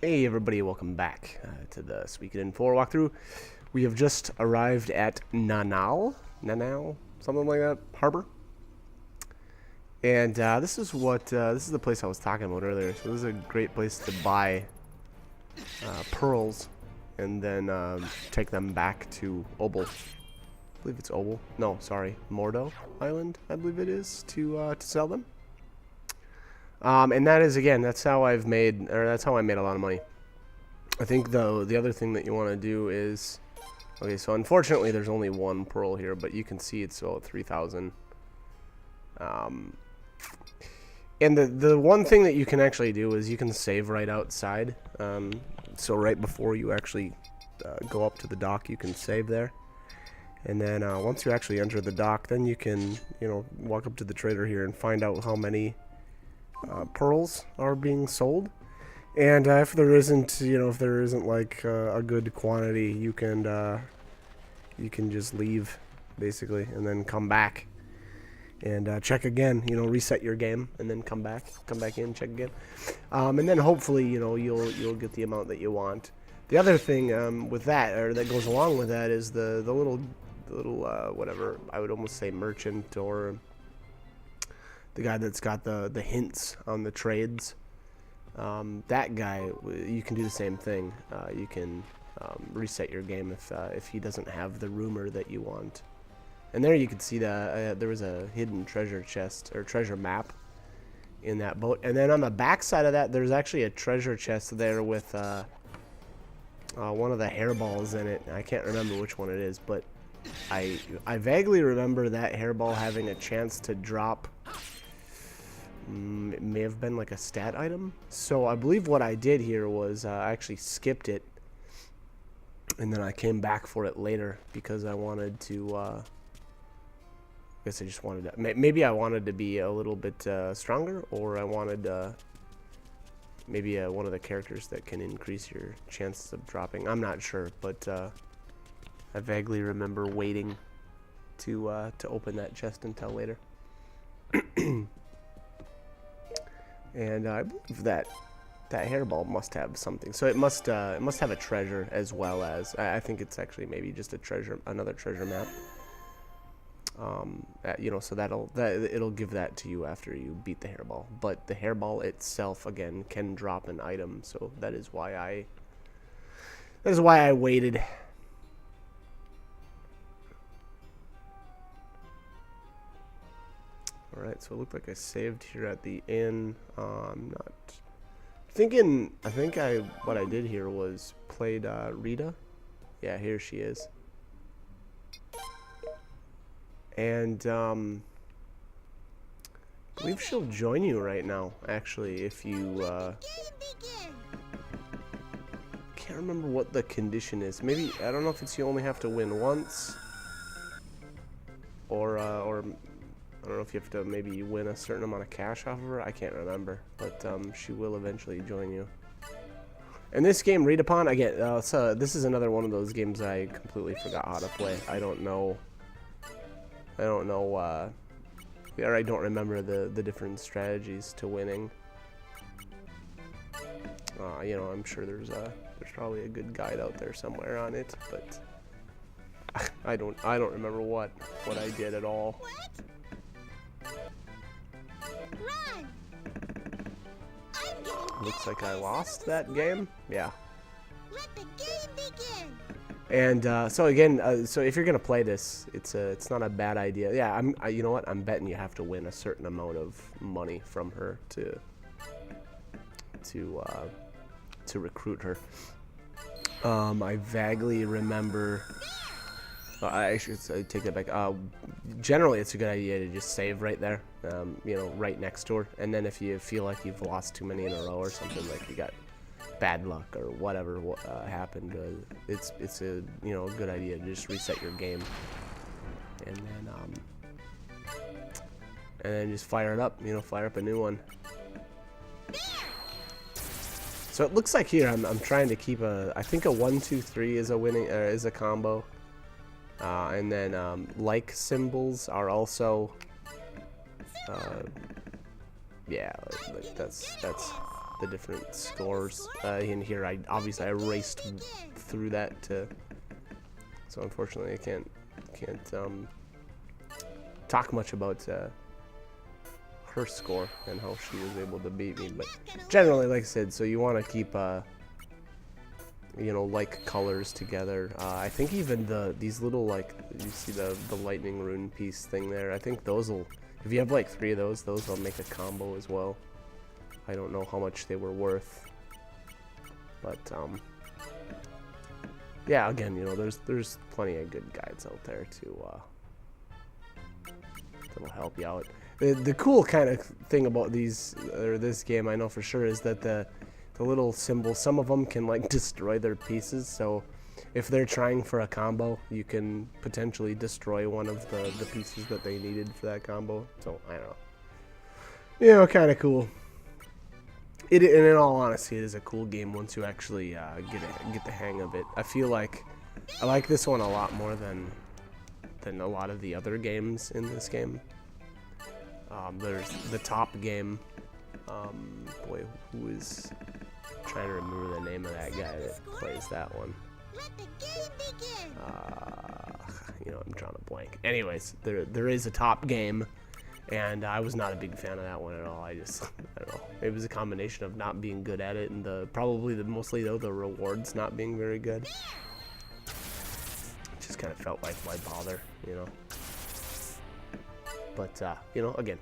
Hey everybody, welcome back to the Suikoden 4 walkthrough. We have just arrived at Nanao, something like that, harbor. And this is the place I was talking about earlier. So this is a great place to buy pearls and then take them back to Obel. I believe it's Obel. No, sorry, Mordo Island, I believe it is, to sell them. And that is, again, that's how I made a lot of money. I think, though, the other thing that you want to do is, okay, so unfortunately there's only one pearl here, but you can see it's about 3,000. And the one thing that you can actually do is you can save right outside. So right before you actually go up to the dock, you can save there. And then once you actually enter the dock, then you can, walk up to the trader here and find out how many pearls are being sold. And if there isn't, like a good quantity, you can just leave basically, and then come back and check again. Reset your game, and then come back in, check again, and then hopefully, you'll get the amount that you want. The other thing with that, or that goes along with that, is the little whatever I would almost say merchant, or the guy that's got the hints on the trades. That guy, you can do the same thing. You can reset your game if he doesn't have the rumor that you want. And there you can see that there was a hidden treasure chest or treasure map in that boat. And then on the back side of that, there's actually a treasure chest there with one of the hairballs in it. I can't remember which one it is, but I vaguely remember that hairball having a chance to drop. It may have been like a stat item. So I believe what I did here was I actually skipped it, and then I came back for it later because I wanted to. I guess I just wanted to. Maybe I wanted to be a little bit stronger, or I wanted maybe one of the characters that can increase your chances of dropping. I'm not sure, but I vaguely remember waiting to open that chest until later. And I believe that hairball must have something. So it must have a treasure, as well as I think it's actually maybe just another treasure map. So it'll give that to you after you beat the hairball. But the hairball itself, again, can drop an item. So that is why I waited. Alright, so it looked like I saved here at the inn. I'm not thinking. What I did here was played Rita. Yeah, here she is. And I believe she'll join you right now, actually, if you can't remember what the condition is. Maybe, I don't know if it's you only have to win once, or I don't know if you have to maybe win a certain amount of cash off of her. I can't remember, but she will eventually join you. And this game, Read Upon, again, so this is another one of those games I completely forgot how to play. I don't know, or I don't remember the different strategies to winning. I'm sure there's probably a good guide out there somewhere on it, but I don't remember what I did at all. Looks like I lost that game. Yeah. Let the game begin. And so again, so if you're gonna play this, it's not a bad idea. Yeah, you know what? I'm betting you have to win a certain amount of money from her to recruit her. I vaguely remember. I should take that back. Generally, it's a good idea to just save right there, right next to her. And then if you feel like you've lost too many in a row or something, like you got bad luck or whatever happened, it's a good idea to just reset your game, and then just fire it up. Fire up a new one. So it looks like here I'm trying to keep I think a 1, 2, 3 is a winning is a combo. And then like symbols are also yeah, like that's the different scores. In here, I raced through that so unfortunately I can't talk much about her score and how she was able to beat me. But generally, like I said, so you want to keep you know, like colors together. I think even these little, like, you see the lightning rune piece thing there, I think those will, if you have like 3 of those will make a combo as well. I don't know how much they were worth, but yeah, again, you know, there's plenty of good guides out there that'll help you out. The cool kind of thing about this game, I know for sure, is that the little symbols, some of them can like destroy their pieces, so if they're trying for a combo, you can potentially destroy one of the pieces that they needed for that combo. So I don't know, you know, kind of cool. And in all honesty, it is a cool game once you actually get the hang of it. I feel like I like this one a lot more than a lot of the other games in this game. There's the top game. Boy, who is trying to remember the name of that guy that plays that one? You know, I'm drawing a blank. Anyways, there is a top game, and I was not a big fan of that one at all. I don't know. It was a combination of not being good at it and mostly though the rewards not being very good. It just kind of felt like, why bother, you know? But you know, again,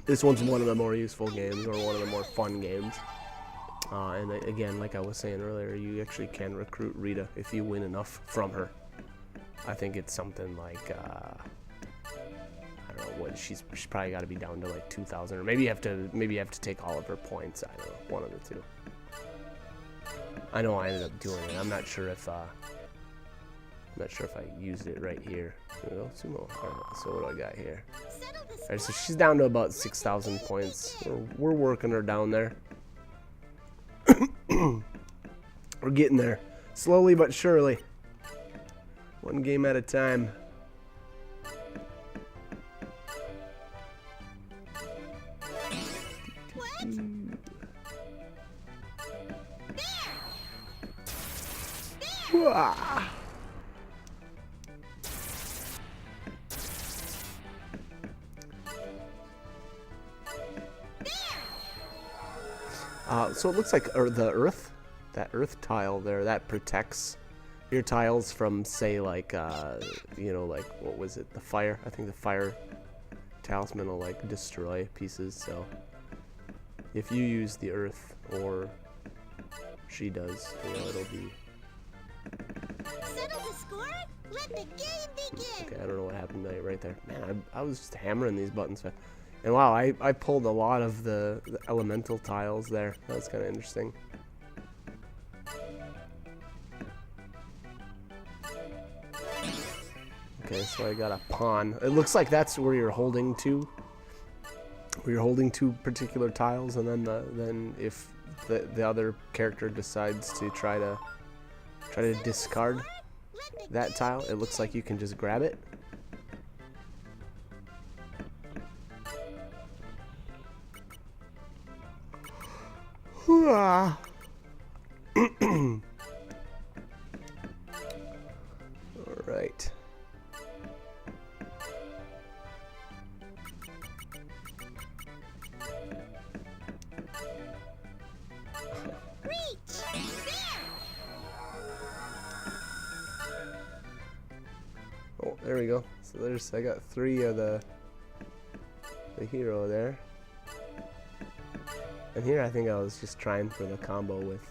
this one's one of the more useful games, or one of the more fun games. And again, like I was saying earlier, you actually can recruit Rita if you win enough from her. I think it's something like I don't know what she's probably got to be down to like 2,000, or maybe you have to take all of her points. I don't know, one of the two. I know I ended up doing it. I'm not sure if I used it right here. There we go, sumo. Right, so what do I got here? Alright, so she's down to about 6,000 points. We're working her down there. We're getting there, slowly but surely. One game at a time. So it looks like that earth tile there, that protects your tiles from, say, like, you know, like, what was it, the fire? I think the fire talisman will, like, destroy pieces, so if you use the earth, or she does, you know, it'll be... Settle the score? Let the game begin! Okay, I don't know what happened right there. Man, I was just hammering these buttons. And wow, I pulled a lot of the elemental tiles there. That was kind of interesting. Okay, so I got a pawn. It looks like that's where you're holding two. Where you're holding 2 particular tiles, and then if the other character decides to try to discard that tile, it looks like you can just grab it. All right. Oh, there we go. So I got 3 of the hero there. And here I think I was just trying for the combo with,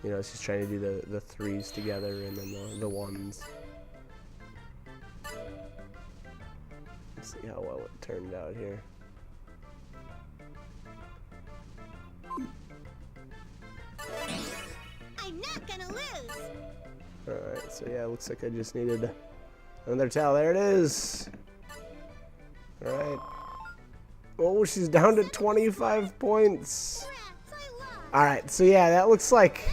you know, I was just trying to do the 3s together and then the 1s. Let's see how well it turned out here. I'm not gonna lose. Alright, so yeah, it looks like I just needed another towel. There it is. Alright. Oh, she's down to 25 points. Alright, so yeah, that looks like...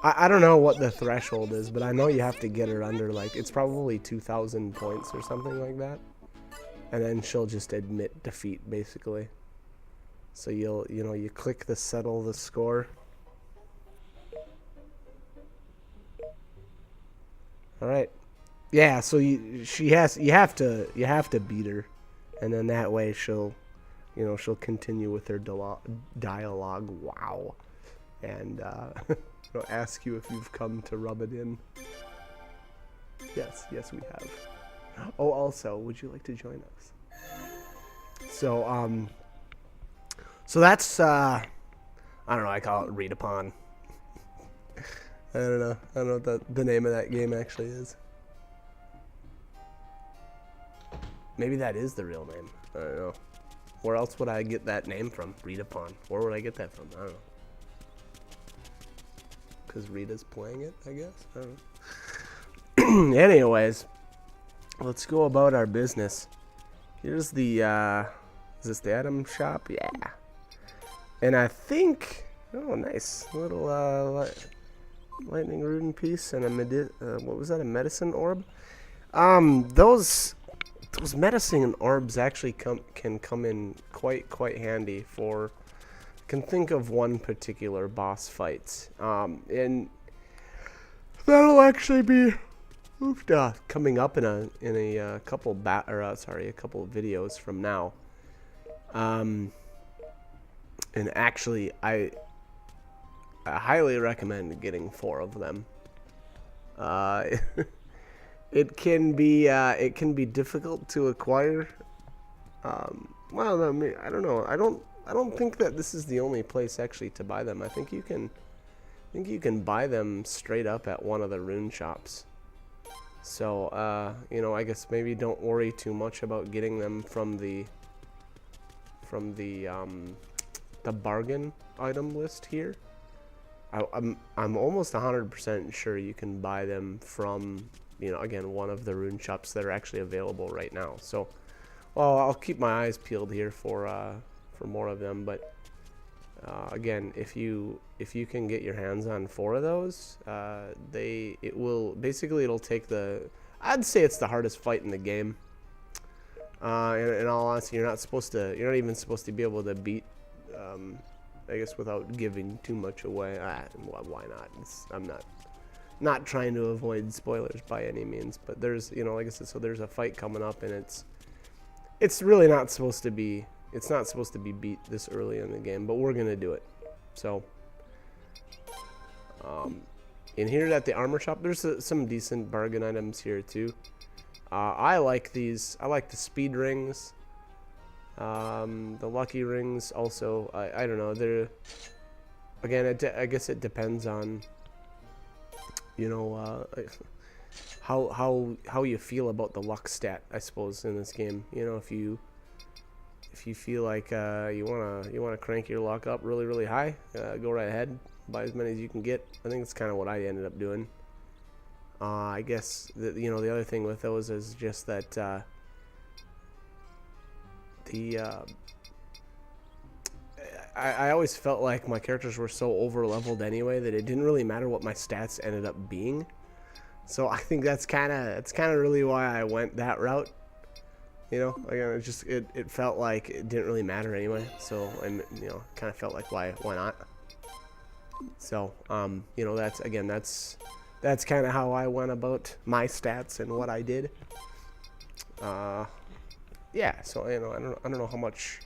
I don't know what the threshold is, but I know you have to get her under, like, it's probably 2,000 points or something like that. And then she'll just admit defeat, basically. So you click the settle the score. All right. Yeah, so you have to beat her, and then that way she'll continue with her dialogue. Wow, and she'll ask you if you've come to rub it in. Yes, we have. Oh, also, would you like to join us? So so that's I don't know. I call it read upon. I don't know what the name of that game actually is. Maybe that is the real name. I don't know. Where else would I get that name from? Read upon. Where would I get that from? I don't know. Because Rita's playing it, I guess? I don't know. Anyways, let's go about our business. Here's the, is this the item shop? Yeah. And I think, oh, nice. Little, lightning rune piece and what was that, a medicine orb? Those medicine orbs actually can come in quite handy for. I can think of one particular boss fight, and that'll actually be coming up in a couple a couple of videos from now. And actually, I highly recommend getting 4 of them. It can be difficult to acquire. Well, I mean, I don't know. I don't think that this is the only place actually to buy them. I think you can buy them straight up at one of the rune shops. So, I guess maybe don't worry too much about getting them from the bargain item list here. I'm almost 100% sure you can buy them from, again, one of the rune shops that are actually available right now. So, well, I'll keep my eyes peeled here for more of them. But again, if you can get your hands on 4 of those, it'll take I'd say it's the hardest fight in the game. In all honesty, you're not even supposed to be able to beat. I guess without giving too much away. Why not? I'm not trying to avoid spoilers by any means, but there's, like I said, so there's a fight coming up, and it's really not supposed to be. It's not supposed to be beat this early in the game, but we're gonna do it. So, in here at the armor shop, there's some decent bargain items here too. I like these. I like the speed rings. The lucky rings also, I don't know, they're, again, I guess it depends on, how you feel about the luck stat, I suppose, in this game. If you feel like you wanna crank your luck up really high, go right ahead, buy as many as you can get. I think that's kind of what I ended up doing. I guess the other thing with those is just that I always felt like my characters were so over leveled anyway that it didn't really matter what my stats ended up being. So I think that's kind of really why I went that route. Again, it felt like it didn't really matter anyway. So kind of felt like why not? So that's kind of how I went about my stats and what I did. Yeah, so I don't know how much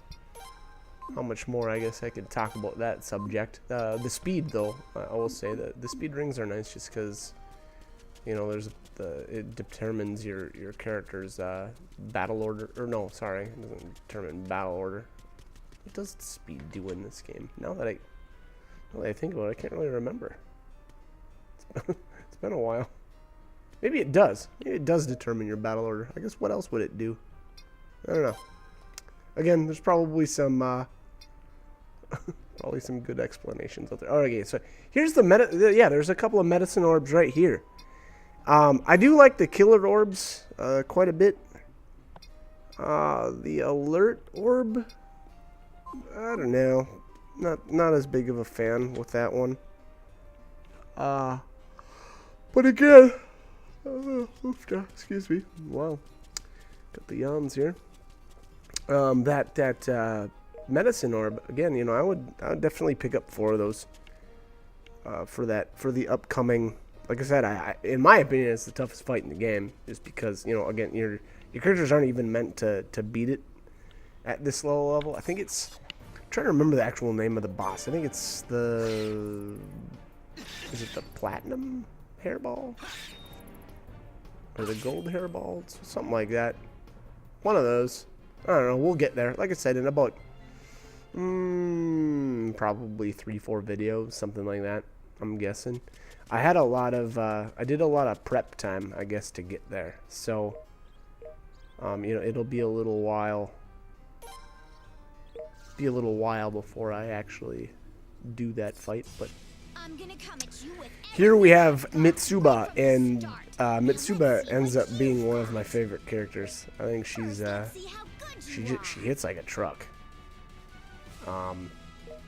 more I guess I could talk about that subject. The speed, though, I will say that the speed rings are nice just because it determines your character's battle order. Or no, sorry, it doesn't determine battle order. What does speed do in this game? Now that I think about it, I can't really remember. It's been a while. Maybe it does. Maybe it does determine your battle order. I guess what else would it do? I don't know. Again, there's probably some good explanations out there. Okay, so here's there's a couple of medicine orbs right here. I do like the killer orbs quite a bit. The alert orb, I don't know. Not as big of a fan with that one. But again, excuse me. Wow, got the yawns here. That medicine orb again. I would definitely pick up 4 of those for the upcoming. Like I said, in my opinion, it's the toughest fight in the game, just because again, your characters aren't even meant to beat it at this low level. I think it's. I'm trying to remember the actual name of the boss. I think it's the. Is it the platinum hairball? Or the gold hairball? Something like that. One of those. I don't know. We'll get there. Like I said, in about probably 3-4 videos, something like that. I'm guessing. I had a lot of. I did a lot of prep time, I guess, to get there. So, it'll be a little while. Be a little while before I actually do that fight, but. Here we have Mitsuba, and Mitsuba ends up being one of my favorite characters. I think she's she hits like a truck.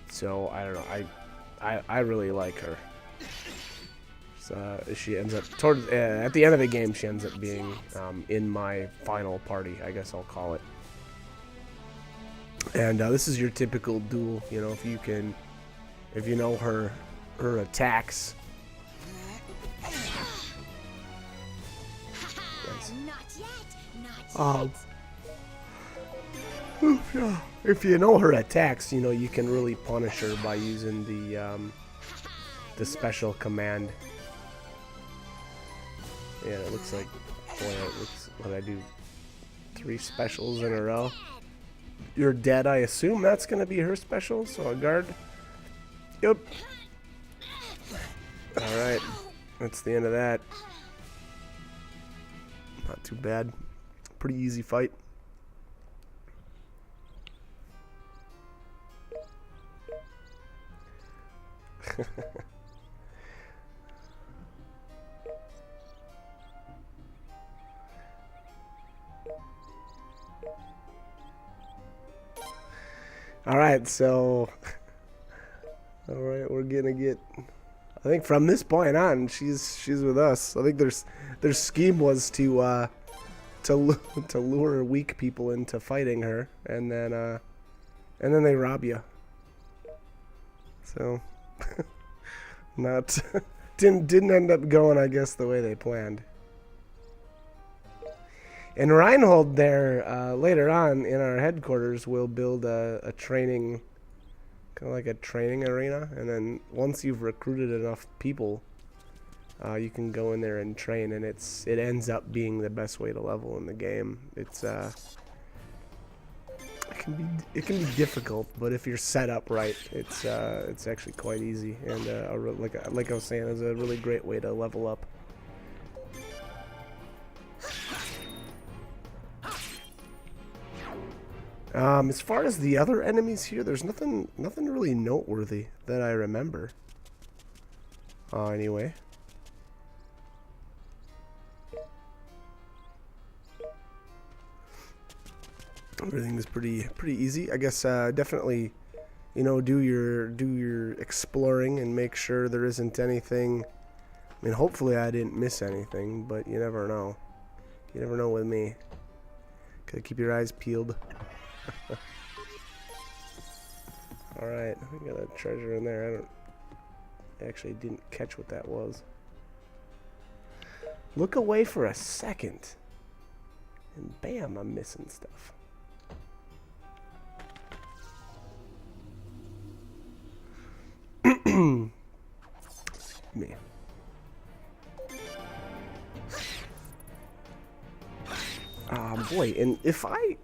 So I don't know. I really like her. So she ends up at the end of the game. She ends up being in my final party, I guess I'll call it. And this is your typical duel. If you know her attacks. If you know her attacks, you can really punish her by using the special command. Yeah, it looks like, what I do, 3 specials in a row. You're dead, I assume that's gonna be her special, so a guard. Yep. Alright, that's the end of that. Not too bad. Pretty easy fight. Alright, so alright, we're gonna get, I think from this point on she's with us. I think their scheme was to lure weak people into fighting her, and then they rob you. So not didn't end up going, I guess, the way they planned. And Reinhold there, later on in our headquarters, will build a training, kind of like a training arena. And then once you've recruited enough people, you can go in there and train. And it ends up being the best way to level in the game. It can be difficult, but if you're set up right, it's actually quite easy. And like I was saying, it's a really great way to level up. As far as the other enemies here, there's nothing really noteworthy that I remember. Anyway. Everything is pretty easy. I guess definitely, do your exploring and make sure there isn't anything. I mean, hopefully I didn't miss anything, but you never know. You never know with me. Gotta keep your eyes peeled. Alright, we got a treasure in there. I actually didn't catch what that was. Look away for a second, and bam, I'm missing stuff. Me. Boy, and if I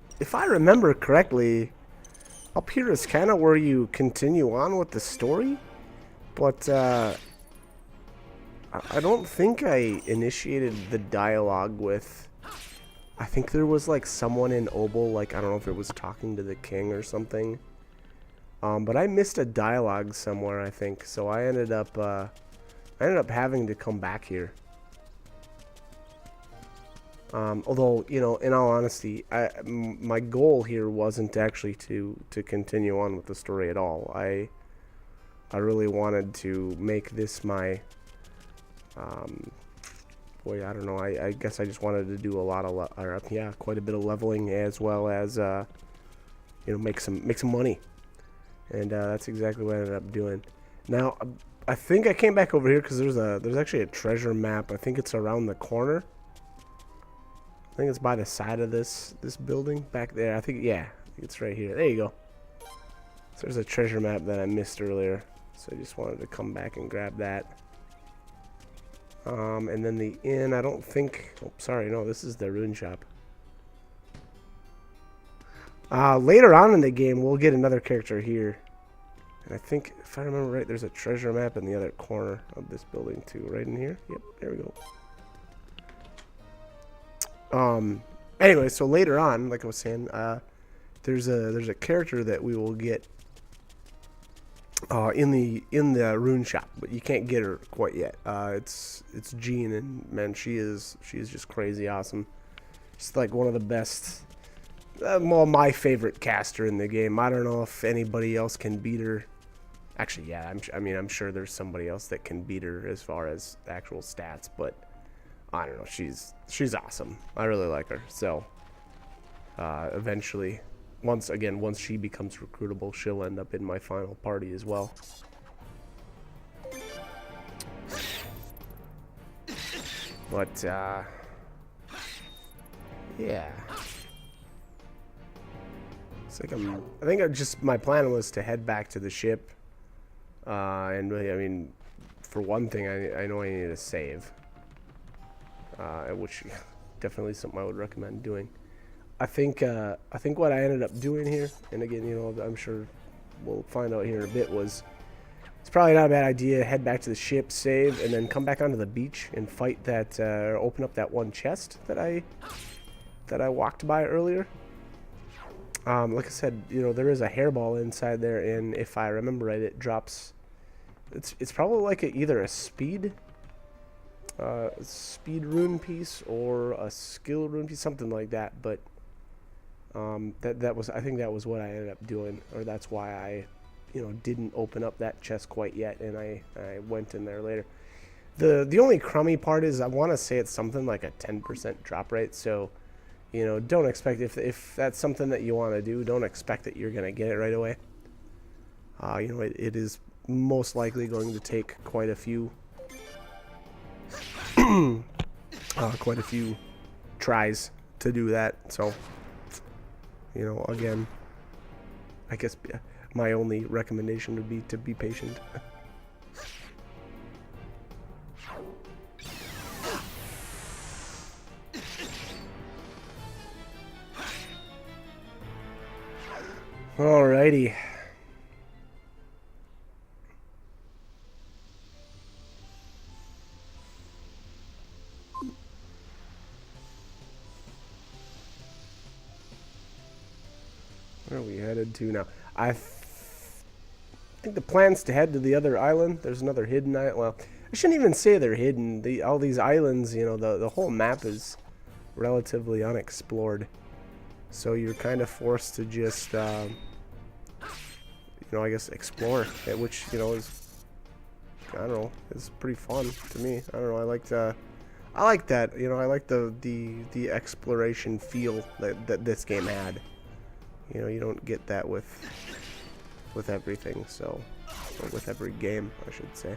remember correctly, up here is kind of where you continue on with the story, but I don't think I initiated the dialogue with. I think there was like someone in Obel, like I don't know if it was talking to the king or something. But I missed a dialogue somewhere, I think, so I ended up having to come back here. Although, in all honesty, my goal here wasn't actually to continue on with the story at all. I really wanted to make this my, boy, I don't know. I guess I just wanted to do a lot of, quite a bit of leveling, as well as you know, make some money. And that's exactly what I ended up doing. Now, I think I came back over here because there's actually a treasure map. I think it's around the corner. I think it's by the side of this building back there. I think, yeah, it's right here. There you go. So there's a treasure map that I missed earlier. So I just wanted to come back and grab that. And then the inn, I don't think... Oh, sorry, no, this is the rune shop. Later on in the game, we'll get another character here. And I think, if I remember right, there's a treasure map in the other corner of this building, too. Right in here. Yep, there we go. Anyway, so later on, like I was saying, there's a character that we will get in the rune shop, but you can't get her quite yet. It's Jean, and man, she is just crazy awesome. She's like one of the best, well, my favorite caster in the game. I don't know if anybody else can beat her. Actually, yeah, I'm sure there's somebody else that can beat her as far as actual stats, but I don't know. She's awesome. I really like her. So eventually, once she becomes recruitable, she'll end up in my final party as well. But yeah, it's like I think my plan was to head back to the ship, and really, I mean, for one thing, I know I need to save, which definitely something I would recommend doing. I think what I ended up doing here, and again, you know, I'm sure we'll find out here in a bit, was it's probably not a bad idea to head back to the ship, save, and then come back onto the beach and fight that, or open up that one chest that I walked by earlier. Like I said, you know, there is a hairball inside there, and if I remember right, it drops. It's probably like either a speed rune piece or a skill rune piece, something like that. But I think that was what I ended up doing, or that's why I, you know, didn't open up that chest quite yet, and I went in there later. The only crummy part is I want to say it's something like a 10% drop rate, so you know, don't expect, if that's something that you want to do, don't expect that you're gonna get it right away. You know, it is most likely going to take quite a few tries to do that. So, you know, again, I guess my only recommendation would be to be patient. Alrighty. Where are we headed to now? I think the plan's to head to the other island. There's another hidden island. Well, I shouldn't even say they're hidden. All these islands, you know, the whole map is relatively unexplored. So you're kind of forced to just, you know, I guess explore it, which, you know, is, I don't know, is pretty fun to me. I don't know, I like that, you know, I like the exploration feel that this game had. You know, you don't get that with everything, so, or with every game, I should say.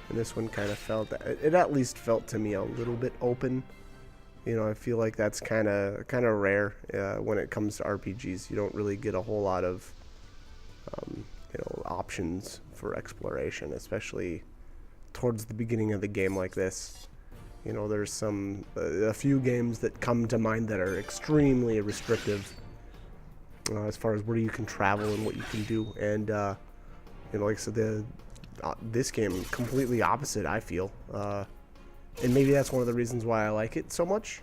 And this one kind of felt, it at least felt to me a little bit open. You know, I feel like that's kind of rare when it comes to RPGs. You don't really get a whole lot of, you know, options for exploration, especially towards the beginning of the game like this. You know, there's a few games that come to mind that are extremely restrictive as far as where you can travel and what you can do. And, you know, like I said, this game completely opposite, I feel. And maybe that's one of the reasons why I like it so much.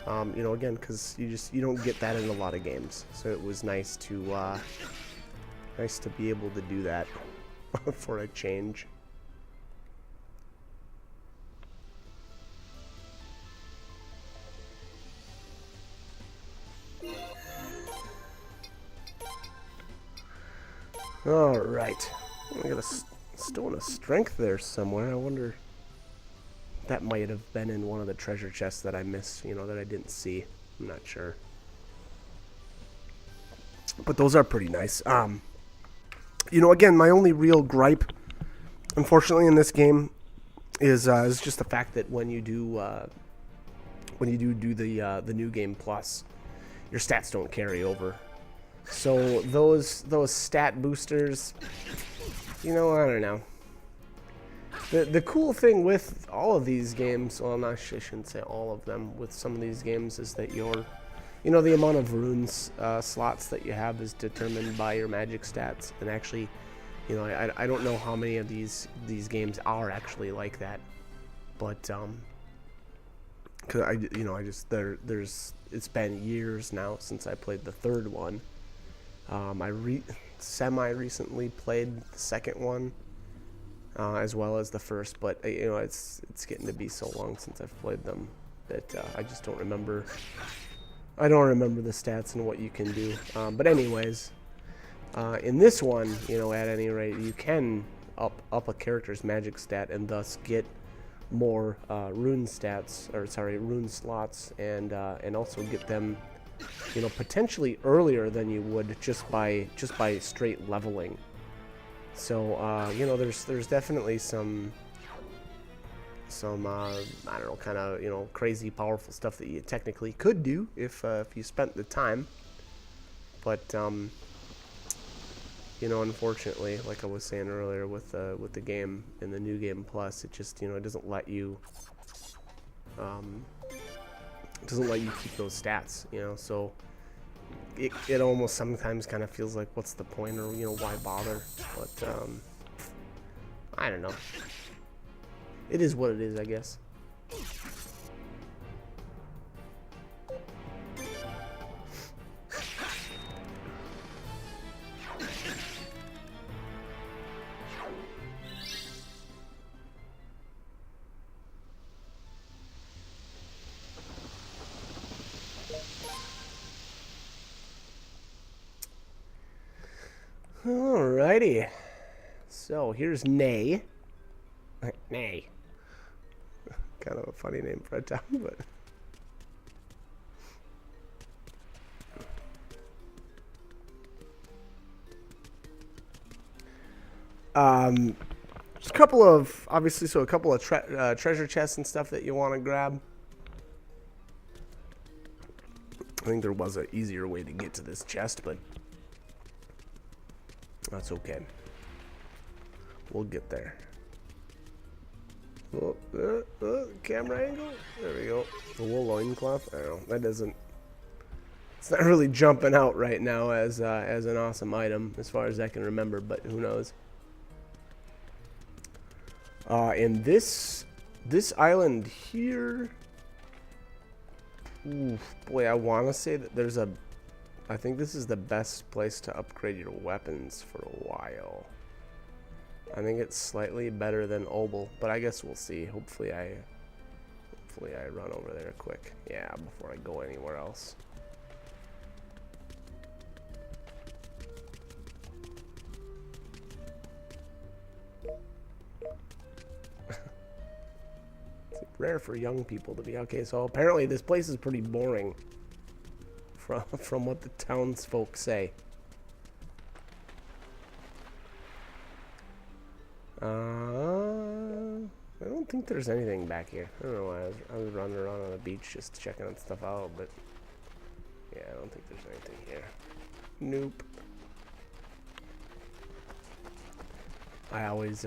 You know, again, because you don't get that in a lot of games. So it was nice to be able to do that for a change. All right, I got a stone of strength there somewhere. I wonder. That might have been in one of the treasure chests that I missed, you know, that I didn't see. I'm not sure. But those are pretty nice. You know, again, my only real gripe, unfortunately, in this game is just the fact that when you do the new game plus, your stats don't carry over. So those stat boosters, you know, I don't know. The cool thing with all of these games, well, I shouldn't say all of them, with some of these games is that the amount of runes slots that you have is determined by your magic stats. And actually, you know, I don't know how many of these games are actually like that, but cause it's been years now since I played the third one. I semi-recently played the second one, as well as the first, but you know, it's getting to be so long since I've played them that I just don't remember. I don't remember the stats and what you can do. But anyways, in this one, you know, at any rate, you can up a character's magic stat and thus get more rune slots, and also get them, you know, potentially earlier than you would just by straight leveling. So you know, there's definitely some I don't know, kind of, you know, crazy powerful stuff that you technically could do if you spent the time. But you know, unfortunately, like I was saying earlier with the game in the new game plus, it just, you know, it doesn't let you keep those stats, you know. So it almost sometimes kind of feels like, what's the point, or, you know, why bother? But I don't know. It is what it is, I guess. Alrighty. So here's Nay. Nay. Kind of a funny name for a town, but just a couple of, obviously, so a couple of treasure chests and stuff that you want to grab. I think there was an easier way to get to this chest, but that's okay. We'll get there. Oh, camera angle. There we go. The wool loincloth. I don't know. That doesn't. It's not really jumping out right now as an awesome item, as far as I can remember. But who knows? And this island here. Oof, boy, I want to say that there's a. I think this is the best place to upgrade your weapons for a while. I think it's slightly better than Obel, but I guess we'll see. Hopefully I run over there quick. Yeah, before I go anywhere else. It's rare for young people to be okay. So apparently this place is pretty boring, from what the townsfolk say. I don't think there's anything back here. I don't know why I was running around on the beach just checking on stuff out, but yeah, I don't think there's anything here. Nope. I always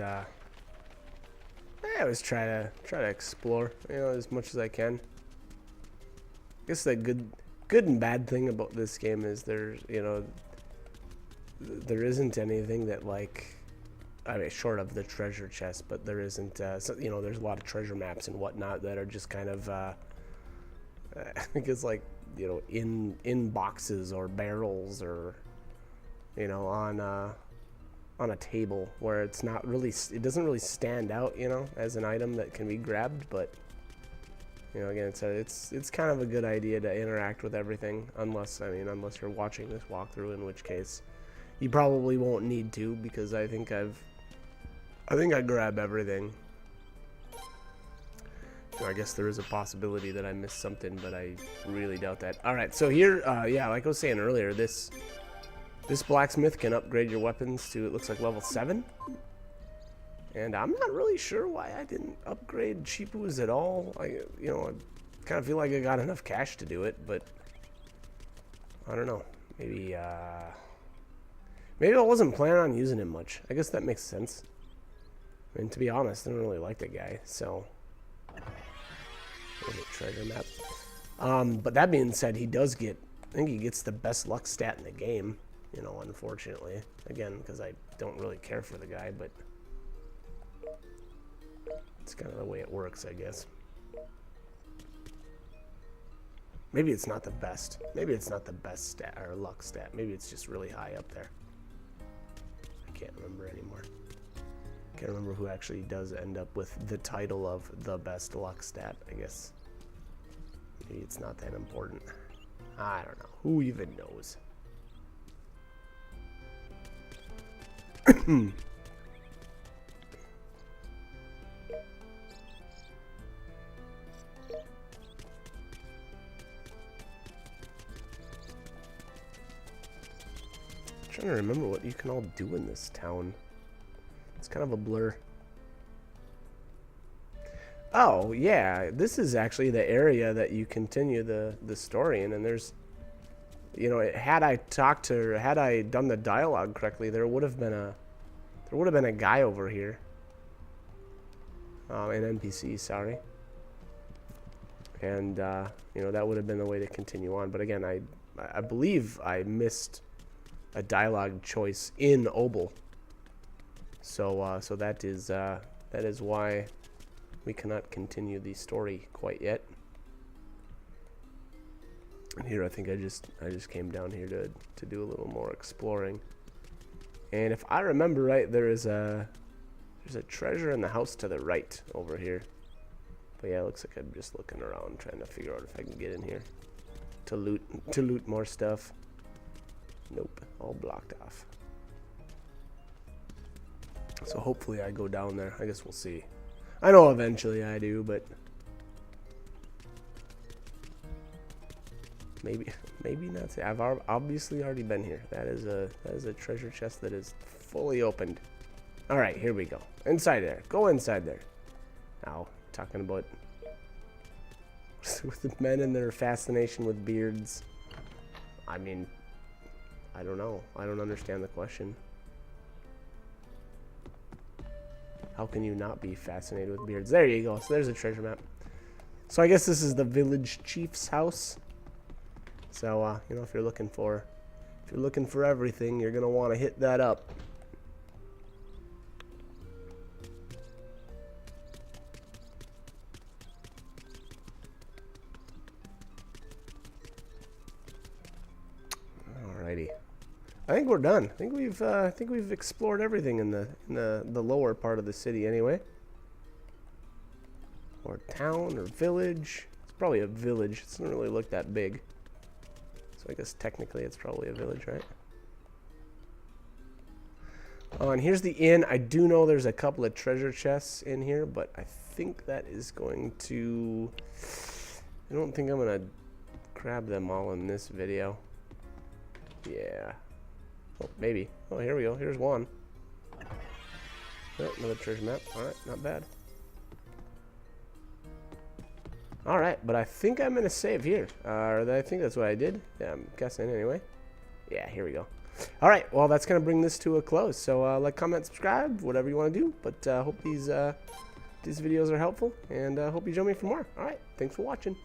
try to explore, you know, as much as I can. I guess the good and bad thing about this game is there isn't anything that, like, I mean, short of the treasure chest, but there isn't, so, you know, there's a lot of treasure maps and whatnot that are just kind of, I think it's like, you know, in boxes or barrels, or, you know, on a table, where it's not really, it doesn't really stand out, you know, as an item that can be grabbed. But, you know, again, it's kind of a good idea to interact with everything, unless you're watching this walkthrough, in which case you probably won't need to, because I think I grab everything. So I guess there is a possibility that I missed something, but I really doubt that. All right, so here, yeah, like I was saying earlier, this This blacksmith can upgrade your weapons to, it looks like, level 7. And I'm not really sure why I didn't upgrade Cheapoos at all. I kind of feel like I got enough cash to do it, but I don't know. Maybe I wasn't planning on using him much. I guess that makes sense. I mean, to be honest, I don't really like the guy, so. There's a treasure map. But that being said, he does get, I think he gets the best luck stat in the game, you know, unfortunately. Again, because I don't really care for the guy, but it's kind of the way it works, I guess. Maybe it's not the best. Maybe it's not the best stat or luck stat. Maybe it's just really high up there. I can't remember anymore. Can't remember who actually does end up with the title of the best luck stat, I guess. Maybe it's not that important. I don't know. Who even knows? Trying to remember what you can all do in this town. It's kind of a blur. Oh, yeah. This is actually the area that you continue the story in, and there's, you know, had I talked to her, had I done the dialogue correctly, there would have been a guy over here. An NPC, sorry. And you know, that would have been the way to continue on. But again, I believe I missed a dialogue choice in Obel. So so that is why we cannot continue the story quite yet. And here I think I just came down here to do a little more exploring. And if I remember right, there's a treasure in the house to the right over here. But yeah, it looks like I'm just looking around trying to figure out if I can get in here to loot more stuff. Nope, all blocked off. So hopefully I go down there. I guess we'll see. I know eventually I do, but maybe not. I've obviously already been here. That is a treasure chest that is fully opened. All right, here we go. Inside there. Go inside there. Now, talking about with the men and their fascination with beards. I mean, I don't know. I don't understand the question. How can you not be fascinated with beards? There you go. So there's a treasure map. So I guess this is the village chief's house. So you know, if you're looking for everything, you're gonna want to hit that up. Alrighty. I think we're done. I think we've explored everything in the lower part of the city anyway. Or town or village. It's probably a village. It doesn't really look that big. So I guess technically it's probably a village, right? Oh, and here's the inn. I do know there's a couple of treasure chests in here, but I think that is going to... I don't think I'm going to grab them all in this video. Yeah. Oh, maybe. Oh, here we go. Here's one. Oh, another treasure map. Alright, not bad. Alright, but I think I'm going to save here. I think that's what I did. Yeah, I'm guessing anyway. Yeah, here we go. Alright, well, that's going to bring this to a close. So, like, comment, subscribe, whatever you want to do. But hope these videos are helpful, and hope you join me for more. Alright, thanks for watching.